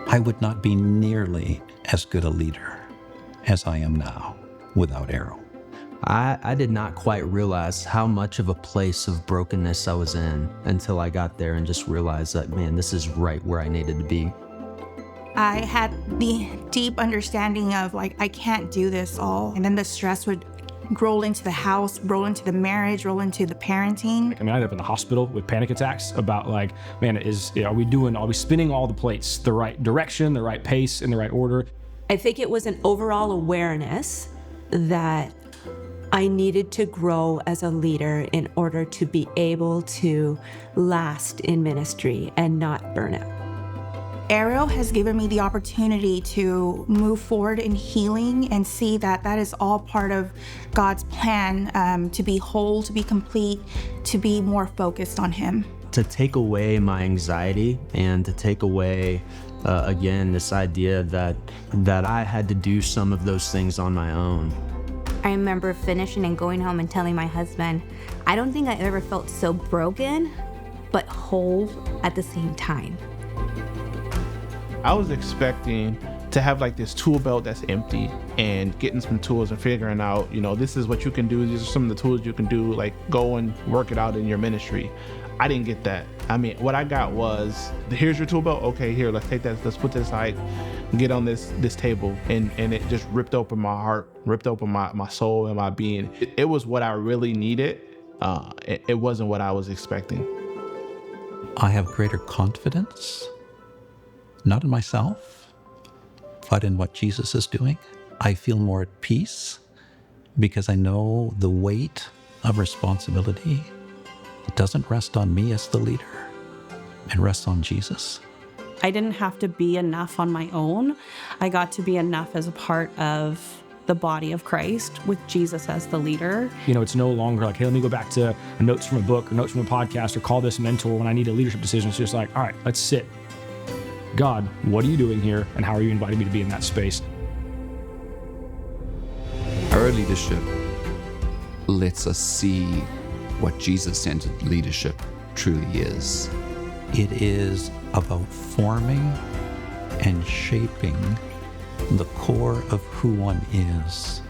I would not be nearly as good a leader as I am now without Arrow. I did not quite realize how much of a place of brokenness I was in until I got there and just realized that, man, this is right where I needed to be. I had the deep understanding of I can't do this all. And then the stress would roll into the house, roll into the marriage, roll into the parenting. I ended up in the hospital with panic attacks about man, are we spinning all the plates the right direction, the right pace, in the right order? I think it was an overall awareness that I needed to grow as a leader in order to be able to last in ministry and not burn out. Arrow has given me the opportunity to move forward in healing and see that that is all part of God's plan, to be whole, to be complete, to be more focused on Him. To take away my anxiety and to take away, again, this idea that I had to do some of those things on my own. I remember finishing and going home and telling my husband, I don't think I ever felt so broken, but whole at the same time. I was expecting to have this tool belt that's empty and getting some tools and figuring out, this is what you can do. These are some of the tools you can do, go and work it out in your ministry. I didn't get that. What I got was, here's your tool belt. Okay, here, let's take that. Let's put this get on this table. And it just ripped open my heart, ripped open my soul and my being. It was what I really needed. It wasn't what I was expecting. I have greater confidence, not in myself, but in what Jesus is doing. I feel more at peace because I know the weight of responsibility. It doesn't rest on me as the leader. It rests on Jesus. I didn't have to be enough on my own. I got to be enough as a part of the body of Christ with Jesus as the leader. It's no longer hey, let me go back to notes from a book or notes from a podcast or call this mentor when I need a leadership decision. It's just all right, let's sit. God, what are you doing here, and how are you inviting me to be in that space? Our leadership lets us see what Jesus-centered leadership truly is. It is about forming and shaping the core of who one is,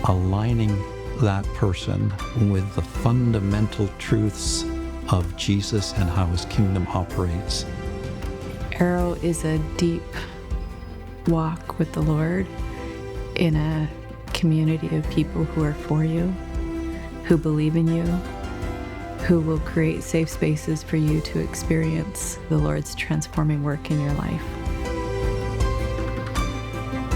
aligning that person with the fundamental truths of Jesus and how His kingdom operates. Arrow is a deep walk with the Lord in a community of people who are for you, who believe in you, who will create safe spaces for you to experience the Lord's transforming work in your life.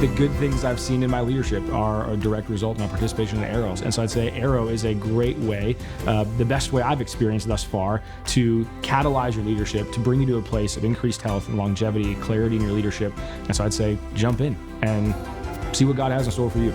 The good things I've seen in my leadership are a direct result of my participation in Arrows. And so I'd say Arrow is a great way, the best way I've experienced thus far, to catalyze your leadership, to bring you to a place of increased health and longevity, clarity in your leadership. And so I'd say jump in and see what God has in store for you.